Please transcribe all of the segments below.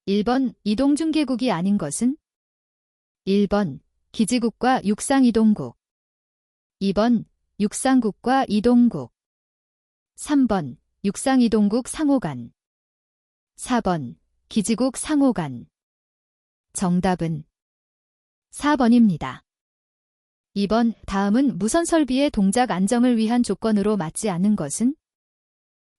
1번 이동중개국이 아닌 것은? 1번 기지국과 육상이동국. 2번 육상국과 이동국. 3번 육상이동국 상호간. 4번 기지국 상호간. 정답은 4번입니다. 2번 다음은 무선 설비의 동작 안정을 위한 조건으로 맞지 않는 것은?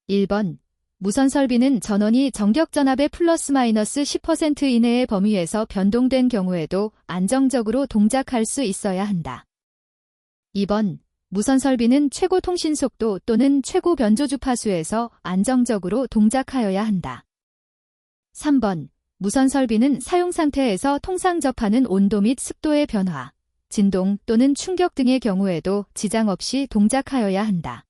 1번 무선 설비는 전원이 전격 전압의 플러스 마이너스 10% 이내의 범위에서 변동된 경우에도 안정적으로 동작할 수 있어야 한다. 2번 무선 설비는 최고 통신 속도 또는 최고 변조 주파수에서 안정적으로 동작하여야 한다. 3번 무선 설비는 사용 상태에서 통상 접하는 온도 및 습도의 변화, 진동 또는 충격 등의 경우에도 지장 없이 동작하여야 한다.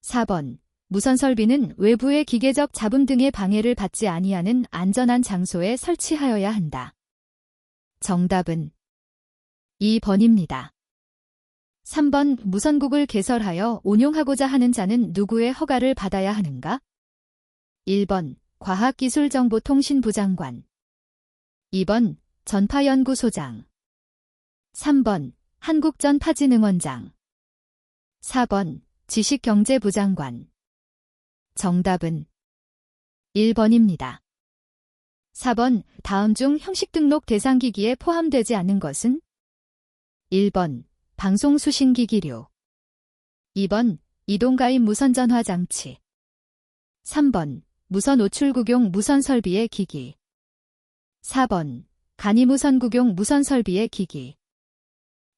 4번 무선 설비는 외부의 기계적 잡음 등의 방해를 받지 아니하는 안전한 장소에 설치하여야 한다. 정답은 2번입니다. 3번 무선국을 개설하여 운용하고자 하는 자는 누구의 허가를 받아야 하는가? 1번 과학기술정보통신부 장관. 2번 전파연구소장. 3번 한국전파진흥원장. 4번 지식경제부 장관. 정답은 1번입니다. 4번 다음 중 형식 등록 대상 기기에 포함되지 않은 것은? 1번 방송수신기기류. 2번 이동가입 무선전화장치. 3번 무선오출국용 무선설비의 기기. 4번 간이무선국용 무선설비의 기기.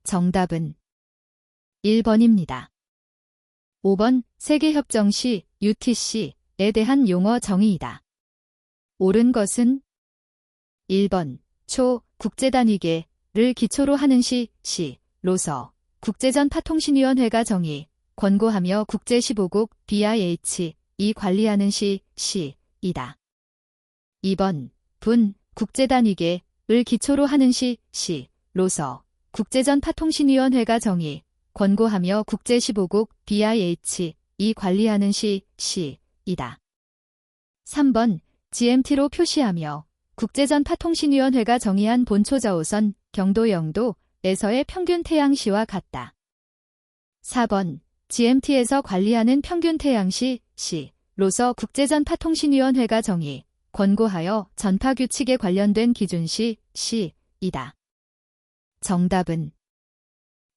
정답은 1번입니다. 5번 세계협정 시 UTC에 대한 용어 정의이다. 옳은 것은? 1번 초 국제단위계를 기초로 하는 시로서 국제전파통신위원회가 정의, 권고하며 국제15국 BIH이 관리하는 시이다. 2번 분 국제단위계를 기초로 하는 시로서 국제전파통신위원회가 정의, 권고하며 국제15국 BIH이 관리하는 시이다. 3번 GMT로 표시하며 국제전파통신위원회가 정의한 본초저우선 경도 영도에서의 평균 태양시와 같다. 4번 GMT에서 관리하는 평균 태양시로서 국제전파통신위원회가 정의, 권고하여 전파규칙에 관련된 기준시이다. 정답은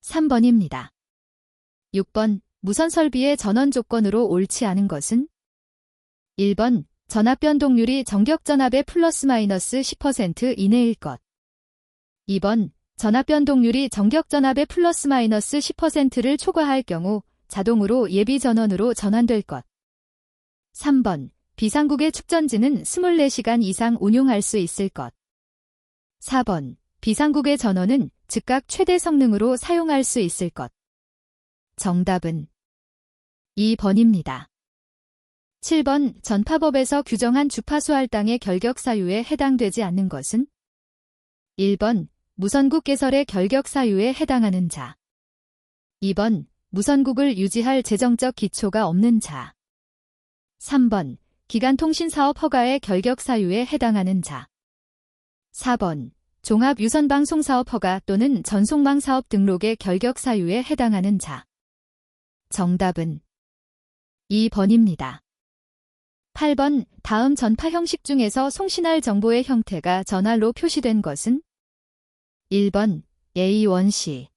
3번입니다. 6번 무선설비의 전원 조건으로 옳지 않은 것은? 1번 전압변동률이 전격전압의 플러스 마이너스 10% 이내일 것. 2번 전압변동률이 전격전압의 플러스 마이너스 10%를 초과할 경우 자동으로 예비전원으로 전환될 것. 3번 비상국의 축전지는 24시간 이상 운용할 수 있을 것. 4번 비상국의 전원은 즉각 최대 성능으로 사용할 수 있을 것. 정답은 2번입니다. 7번 전파법에서 규정한 주파수 할당의 결격 사유에 해당되지 않는 것은? 1번 무선국 개설의 결격 사유에 해당하는 자. 2번 무선국을 유지할 재정적 기초가 없는 자. 3번 기간통신사업 허가의 결격 사유에 해당하는 자. 4번 종합유선방송사업 허가 또는 전송망사업 등록의 결격 사유에 해당하는 자. 정답은 2번입니다. 8번 다음 전파 형식 중에서 송신할 정보의 형태가 전알로 표시된 것은? 1번 A1C.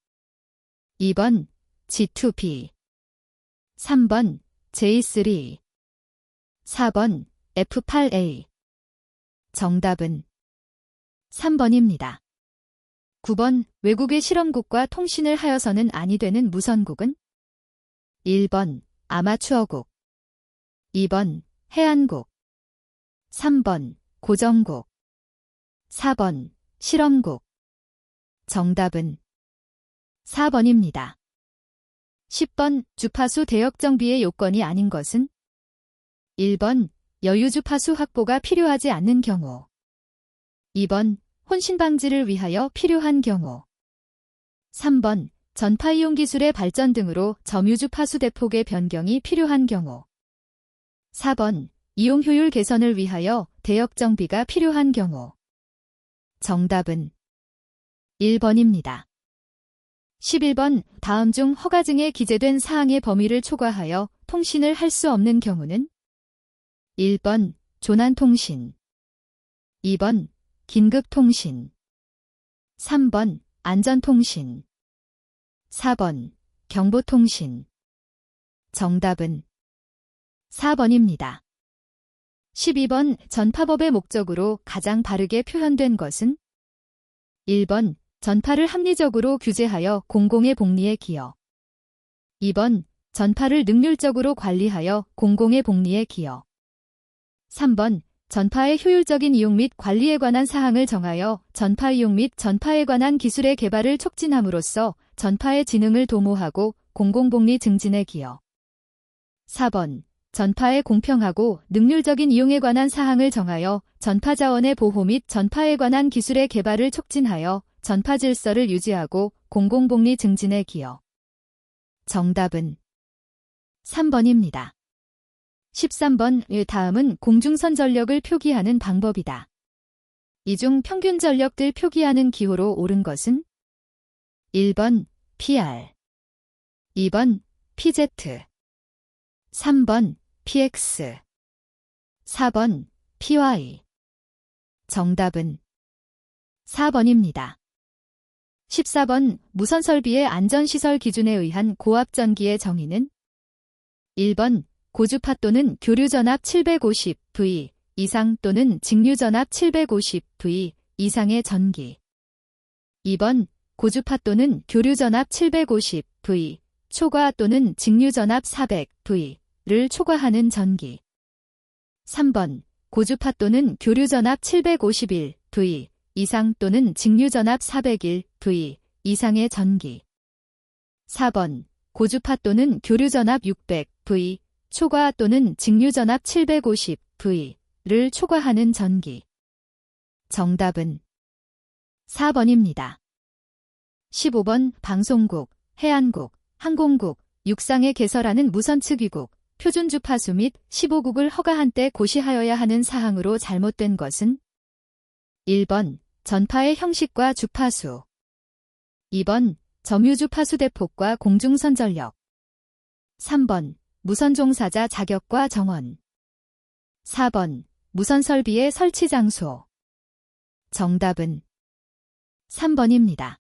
2번 G2B. 3번 J3. 4번 F8A. 정답은 3번입니다. 9번 외국의 실험국과 통신을 하여서는 아니 되는 무선국은? 1번 아마추어국. 2번 해안국. 3번 고정국. 4번 실험국. 정답은 4번입니다. 10번 주파수 대역 정비의 요건이 아닌 것은? 1번 여유주파수 확보가 필요하지 않는 경우. 2번 혼신 방지를 위하여 필요한 경우. 3번 전파이용 기술의 발전 등으로 점유주파수 대폭의 변경이 필요한 경우. 4번 이용 효율 개선을 위하여 대역 정비가 필요한 경우. 정답은 1번입니다. 11번 다음 중 허가증에 기재된 사항의 범위를 초과하여 통신을 할 수 없는 경우는 1번 조난통신, 2번 긴급통신, 3번 안전통신, 4번 경보통신. 정답은 4번입니다. 12번 전파법의 목적으로 가장 바르게 표현된 것은 1번 전파를 합리적으로 규제하여 공공의 복리에 기여, 2번 전파를 능률적으로 관리하여 공공의 복리에 기여, 3번 전파의 효율적인 이용 및 관리에 관한 사항을 정하여 전파 이용 및 전파에 관한 기술의 개발을 촉진함으로써 전파의 진흥을 도모하고 공공복리 증진에 기여, 4번 전파의 공평하고 능률적인 이용에 관한 사항을 정하여 전파 자원의 보호 및 전파에 관한 기술의 개발을 촉진하여 전파 질서를 유지하고 공공복리 증진에 기여. 정답은 3번입니다. 13번 다음은 공중선 전력을 표기하는 방법이다. 이 중 평균 전력들 표기하는 기호로 옳은 것은 1번 PR, 2번 PZ, 3번 PX, 4번 PY. 정답은 4번입니다. 14번 무선설비의 안전시설 기준에 의한 고압전기의 정의는 1번 고주파 또는 교류전압 750V 이상 또는 직류전압 750V 이상의 전기, 2번 고주파 또는 교류전압 750V 초과 또는 직류전압 400V를 초과하는 전기, 3번 고주파 또는 교류전압 751V 이상 또는 직류전압 401V 이상의 전기, 4번 고주파 또는 교류전압 600V 초과 또는 직류전압 750V를 초과하는 전기. 정답은 4번입니다. 15번 방송국, 해안국, 항공국, 육상에 개설하는 무선측위국, 표준주파수 및 15국을 허가한 때 고시하여야 하는 사항으로 잘못된 것은 1번 전파의 형식과 주파수, 2번 점유주파수 대폭과 공중선 전력, 3번 무선 종사자 자격과 정원, 4번 무선 설비의 설치 장소. 정답은 3번입니다.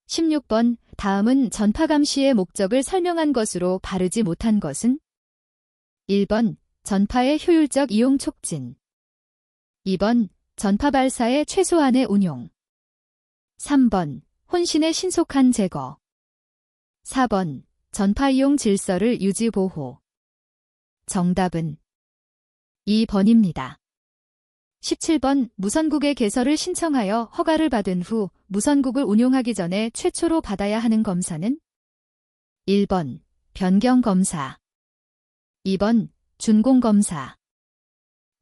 16번 다음은 전파 감시의 목적을 설명한 것으로 바르지 못한 것은 1번 전파의 효율적 이용 촉진, 2번 전파 발사의 최소한의 운용, 3번 혼신의 신속한 제거, 4번 전파 이용 질서를 유지 보호. 정답은 2번입니다. 17번 무선국의 개설을 신청하여 허가를 받은 후 무선국을 운용하기 전에 최초로 받아야 하는 검사는 1번 변경검사, 2번 준공검사,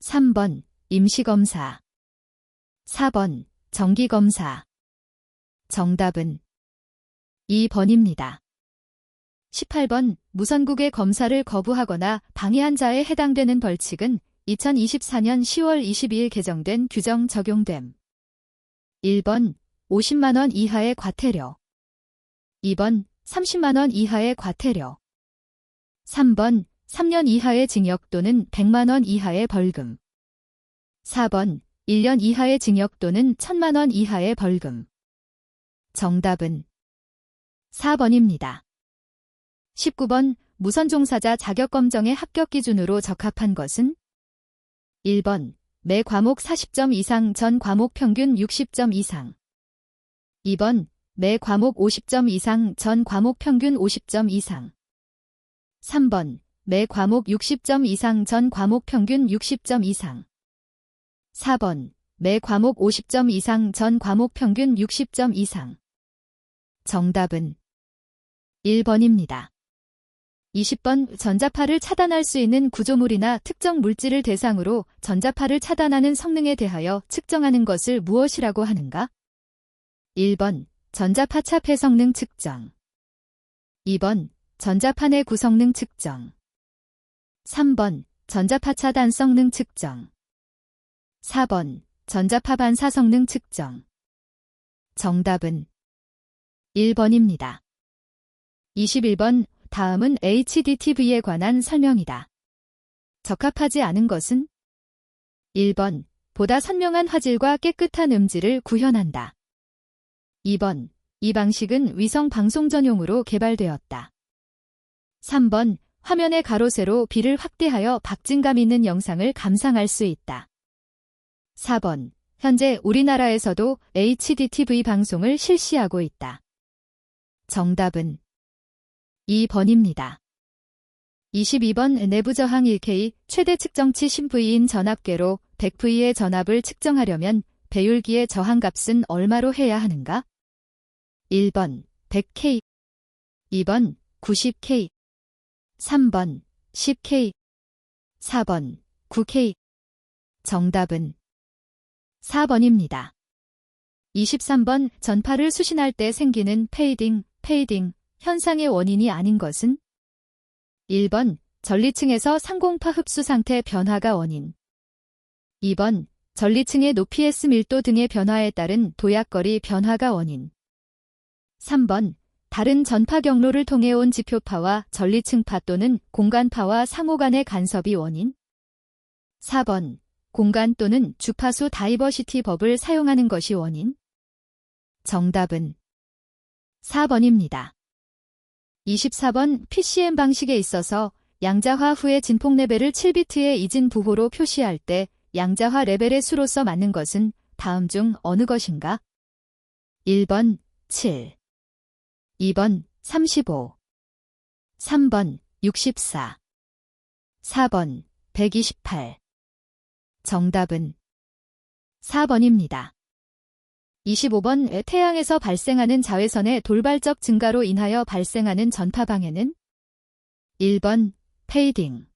3번 임시검사, 4번 정기검사. 정답은 2번입니다. 18번 무선국의 검사를 거부하거나 방해한 자에 해당되는 벌칙은 2024년 10월 22일 개정된 규정 적용됨. 1번 50만원 이하의 과태료, 2번 30만원 이하의 과태료, 3번 3년 이하의 징역 또는 100만원 이하의 벌금, 4번 1년 이하의 징역 또는 1000만원 이하의 벌금. 정답은 4번입니다. 19번 무선 종사자 자격검정의 합격 기준으로 적합한 것은 1번 매 과목 40점 이상 전 과목 평균 60점 이상, 2번 매 과목 50점 이상 전 과목 평균 50점 이상, 3번 매 과목 60점 이상 전 과목 평균 60점 이상, 4번 매 과목 50점 이상 전 과목 평균 60점 이상. 정답은 1번입니다. 20번 전자파를 차단할 수 있는 구조물이나 특정 물질을 대상으로 전자파를 차단하는 성능에 대하여 측정하는 것을 무엇이라고 하는가? 1번 전자파차 폐성능 측정, 2번 전자파 내 구성능 측정, 3번 전자파 차단 성능 측정. 4번 전자파 반사 성능 측정. 정답은 1번입니다. 21번 다음은 HDTV에 관한 설명이다. 적합하지 않은 것은? 1번 보다 선명한 화질과 깨끗한 음질을 구현한다. 2번 이 방식은 위성 방송 전용으로 개발되었다. 3번 화면의 가로 세로 비를 확대하여 박진감 있는 영상을 감상할 수 있다. 4번 현재 우리나라에서도 HDTV 방송을 실시하고 있다. 정답은 2번입니다. 22번 내부 저항 1K 최대 측정치 10V인 전압계로 100V의 전압을 측정하려면 배율기의 저항값은 얼마로 해야 하는가? 1번 100K, 2번 90K, 3번 10K, 4번 9K. 정답은 4번입니다. 23번 전파를 수신할 때 생기는 페이딩 현상의 원인이 아닌 것은? 1번 전리층에서 상공파 흡수 상태 변화가 원인. 2번 전리층의 높이 S 밀도 등의 변화에 따른 도약거리 변화가 원인. 3번 다른 전파 경로를 통해 온 지표파와 전리층파 또는 공간파와 상호 간의 간섭이 원인. 4번 공간 또는 주파수 다이버시티 법을 사용하는 것이 원인. 정답은 4번입니다. 24번 PCM 방식에 있어서 양자화 후의 진폭 레벨을 7비트의 이진 부호로 표시할 때 양자화 레벨의 수로서 맞는 것은 다음 중 어느 것인가? 1번 7, 2번 35, 3번 64, 4번 128. 정답은 4번입니다. 25번 태양에서 발생하는 자외선의 돌발적 증가로 인하여 발생하는 전파 방해는? 1번 페이딩,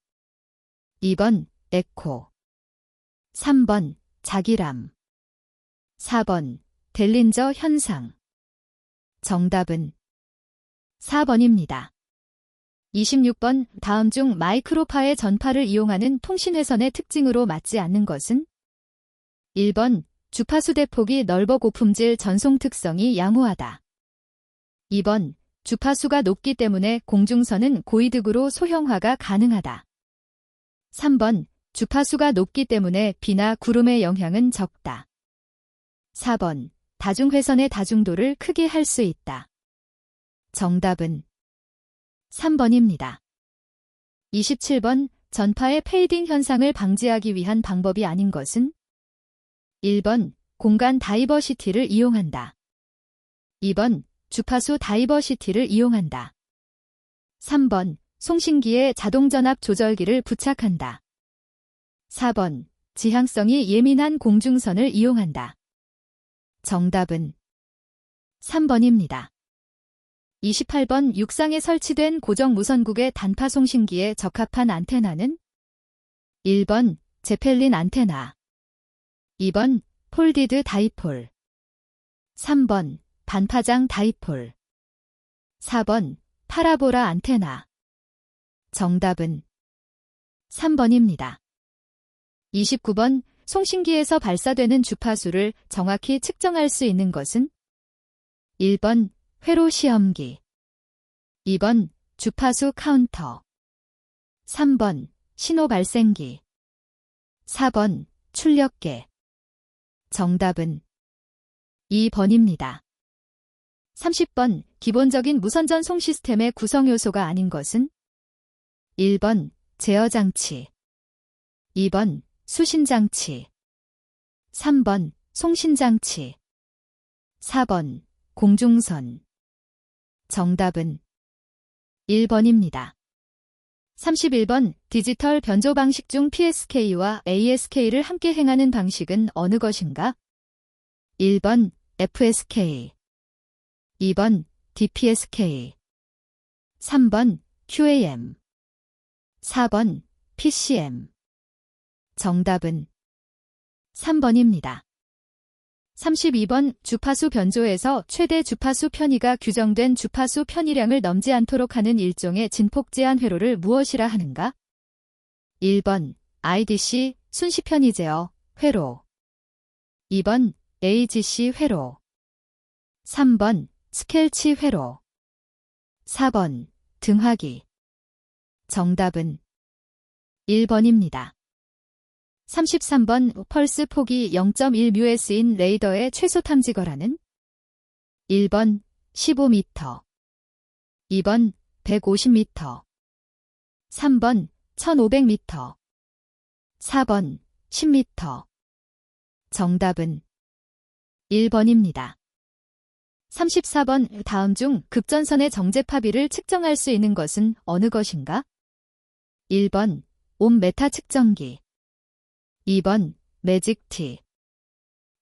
2번 에코, 3번 자기람, 4번 델린저 현상. 정답은 4번입니다. 26번 다음 중 마이크로파의 전파를 이용하는 통신회선의 특징으로 맞지 않는 것은? 1번 주파수 대폭이 넓어 고품질 전송 특성이 양호하다. 2번 주파수가 높기 때문에 공중선은 고이득으로 소형화가 가능하다. 3번 주파수가 높기 때문에 비나 구름의 영향은 적다. 4번 다중회선의 다중도를 크게 할 수 있다. 정답은 3번입니다. 27번 전파의 페이딩 현상을 방지하기 위한 방법이 아닌 것은? 1번 공간 다이버시티를 이용한다. 2번 주파수 다이버시티를 이용한다. 3번 송신기에 자동전압 조절기를 부착한다. 4번 지향성이 예민한 공중선을 이용한다. 정답은 3번입니다. 28번 육상에 설치된 고정 무선국의 단파 송신기에 적합한 안테나는? 1번 제펠린 안테나, 2번 폴디드 다이폴, 3번 반파장 다이폴, 4번 파라보라 안테나. 정답은 3번입니다. 29번 송신기에서 발사되는 주파수를 정확히 측정할 수 있는 것은? 1번 회로 시험기, 2번 주파수 카운터, 3번 신호 발생기, 4번 출력계. 정답은 2번입니다. 30번 기본적인 무선전송 시스템의 구성 요소가 아닌 것은? 1번 제어장치, 2번 수신장치, 3번 송신장치, 4번 공중선. 정답은 1번입니다. 31번 디지털 변조 방식 중 PSK와 ASK를 함께 행하는 방식은 어느 것인가? 1번 FSK, 2번 DPSK, 3번 QAM, 4번 PCM. 정답은 3번입니다. 32번 주파수 변조에서 최대 주파수 편의가 규정된 주파수 편의량을 넘지 않도록 하는 일종의 진폭 제한 회로를 무엇이라 하는가? 1번 IDC 순시편의 제어 회로. 2번 AGC 회로. 3번 스켈치 회로. 4번 등하기. 정답은 1번입니다. 33번 펄스 폭이 0.1뮤S인 레이더의 최소 탐지 거리는 1번 15m, 2번 150m, 3번 1500m, 4번 10m. 정답은 1번입니다. 34번 다음 중 급전선의 정제파비를 측정할 수 있는 것은 어느 것인가? 1번 옴 메타 측정기, 2번 매직티,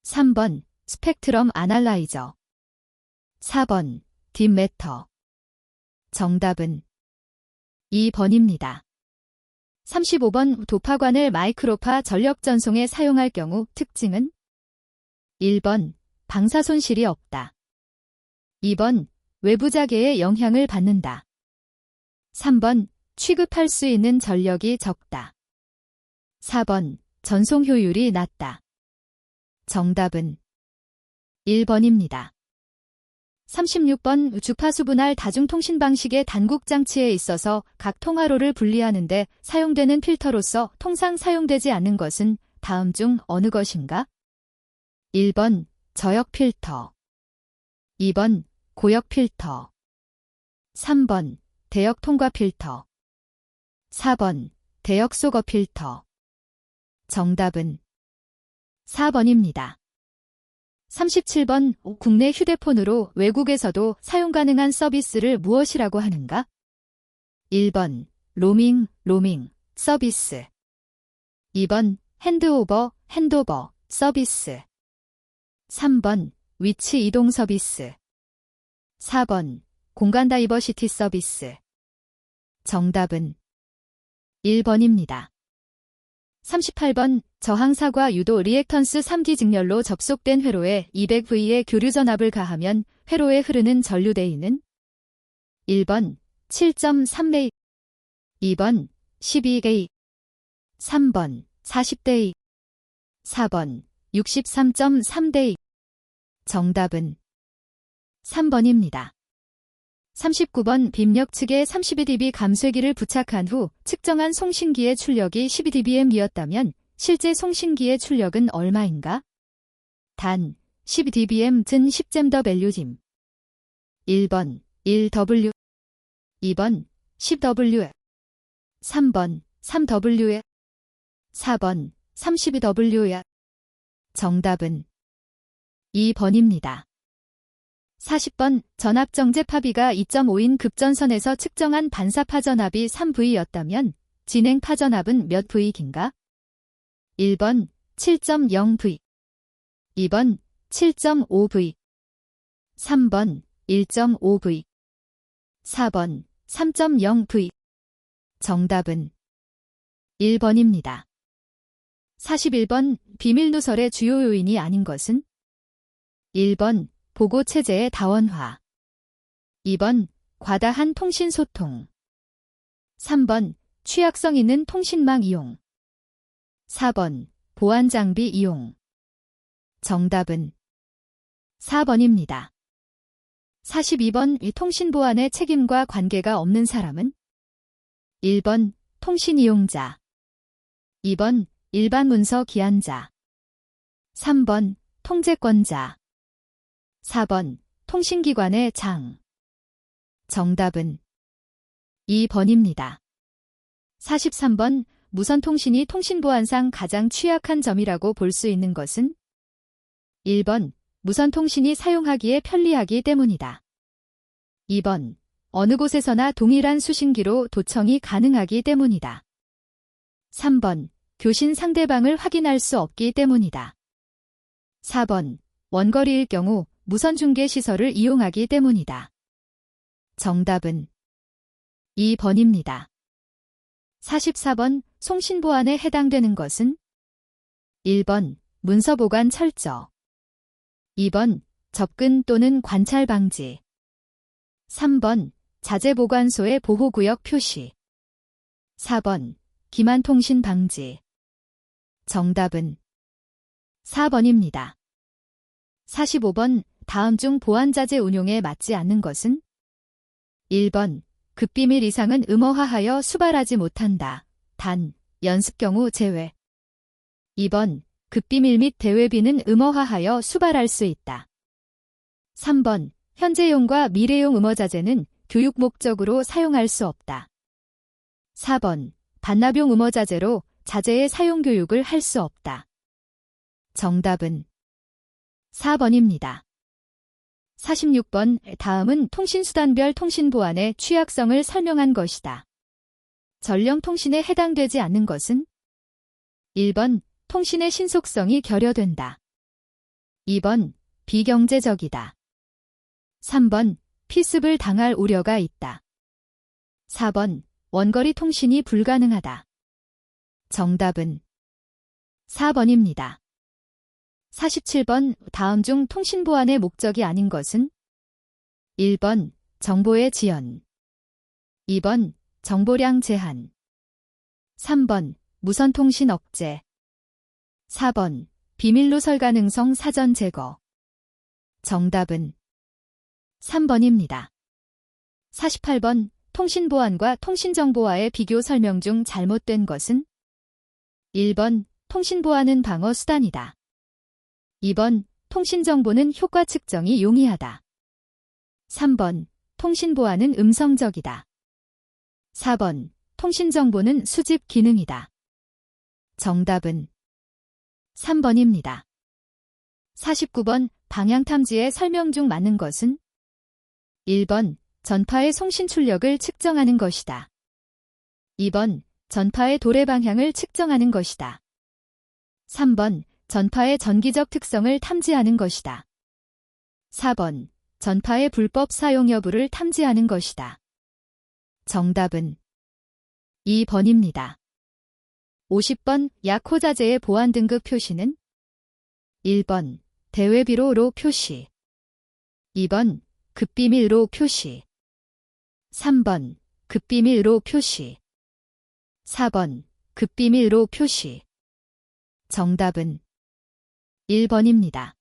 3번 스펙트럼 아날라이저, 4번 딥매터. 정답은 2번입니다. 35번 도파관을 마이크로파 전력 전송에 사용할 경우 특징은 1번 방사손실이 없다, 2번 외부 자계의 영향을 받는다, 3번 취급할 수 있는 전력이 적다, 4번 전송 효율이 낮다. 정답은 1번입니다. 36번 주파수 분할 다중통신 방식의 단국 장치에 있어서 각 통화로를 분리하는데 사용되는 필터로서 통상 사용되지 않는 것은 다음 중 어느 것인가? 1번 저역 필터, 2번 고역 필터, 3번 대역 통과 필터, 4번 대역 소거 필터. 정답은 4번입니다. 37번 국내 휴대폰으로 외국에서도 사용 가능한 서비스를 무엇이라고 하는가? 1번 로밍 서비스, 2번 핸드오버 서비스, 3번 위치 이동 서비스, 4번 공간 다이버시티 서비스. 정답은 1번입니다. 38번 저항사과 유도 리액턴스 3D 직렬로 접속된 회로에 200V의 교류 전압을 가하면 회로에 흐르는 전류대인은 1번 7.3A, 2번 12A, 3번 40대2, 4번 63.3대2. 정답은 3번입니다. 39번 빔역 측에 32dB 감쇄기를 부착한 후 측정한 송신기의 출력이 12dBm이었다면 실제 송신기의 출력은 얼마인가? 단 12dBm 든 10잼 더 밸류짐. 1번 1W, 2번 10W, 3번 3W, 4번 32W. 정답은 2번입니다. 40번 전압정제파비가 2.5인 급전선에서 측정한 반사파 전압이 3V였다면 진행파 전압은 몇 V인가? 1번 7.0V, 2번 7.5V, 3번 1.5V, 4번 3.0V. 정답은 1번입니다. 41번 비밀 누설의 주요 요인이 아닌 것은 1번 보고체제의 다원화, 2번 과다한 통신소통, 3번 취약성 있는 통신망 이용, 4번 보안장비 이용. 정답은 4번입니다. 42번 통신보안의 책임과 관계가 없는 사람은 1번 통신이용자, 2번 일반 문서 기한자, 3번 통제권자, 4번 통신기관의 장. 정답은 2번입니다. 43번 무선통신이 통신보안상 가장 취약한 점이라고 볼 수 있는 것은 1번 무선통신이 사용하기에 편리하기 때문이다. 2번 어느 곳에서나 동일한 수신기로 도청이 가능하기 때문이다. 3번 교신 상대방을 확인할 수 없기 때문이다. 4번 원거리일 경우 무선중계 시설을 이용하기 때문이다. 정답은 2번입니다. 44번 송신보안에 해당되는 것은 1번 문서보관 철저, 2번 접근 또는 관찰 방지, 3번 자재보관소의 보호구역 표시, 4번 기만통신 방지. 정답은 4번입니다. 45번 다음 중 보안자재 운용에 맞지 않는 것은? 1번 급비밀 이상은 음어화하여 수발하지 못한다. 단, 연습 경우 제외. 2번 급비밀 및 대외비는 음어화하여 수발할 수 있다. 3번 현재용과 미래용 음어자재는 교육 목적으로 사용할 수 없다. 4번 반납용 음어자재로 자재의 사용 교육을 할 수 없다. 정답은 4번입니다. 46번 다음은 통신수단별 통신보안의 취약성을 설명한 것이다. 전령통신에 해당되지 않는 것은? 1번 통신의 신속성이 결여된다. 2번 비경제적이다. 3번 피습을 당할 우려가 있다. 4번 원거리 통신이 불가능하다. 정답은 4번입니다. 47번 다음 중 통신보안의 목적이 아닌 것은? 1번 정보의 지연. 2번 정보량 제한. 3번 무선통신 억제. 4번 비밀누설 가능성 사전 제거. 정답은 3번입니다. 48번 통신보안과 통신정보와의 비교 설명 중 잘못된 것은? 1번 통신보안은 방어수단이다. 2번 통신정보는 효과 측정이 용이하다. 3번 통신보안은 음성적이다. 4번 통신정보는 수집 기능이다. 정답은 3번입니다. 49번 방향탐지의 설명 중 맞는 것은? 1번 전파의 송신 출력을 측정하는 것이다. 2번 전파의 도래 방향을 측정하는 것이다. 3번 전파의 전기적 특성을 탐지하는 것이다. 4번 전파의 불법 사용 여부를 탐지하는 것이다. 정답은 2번입니다. 50번 약호자재의 보안 등급 표시는? 1번 대외비로로 표시. 2번 급비밀로 표시. 3번 급비밀로 표시. 4번 급비밀로 표시. 정답은 1번입니다.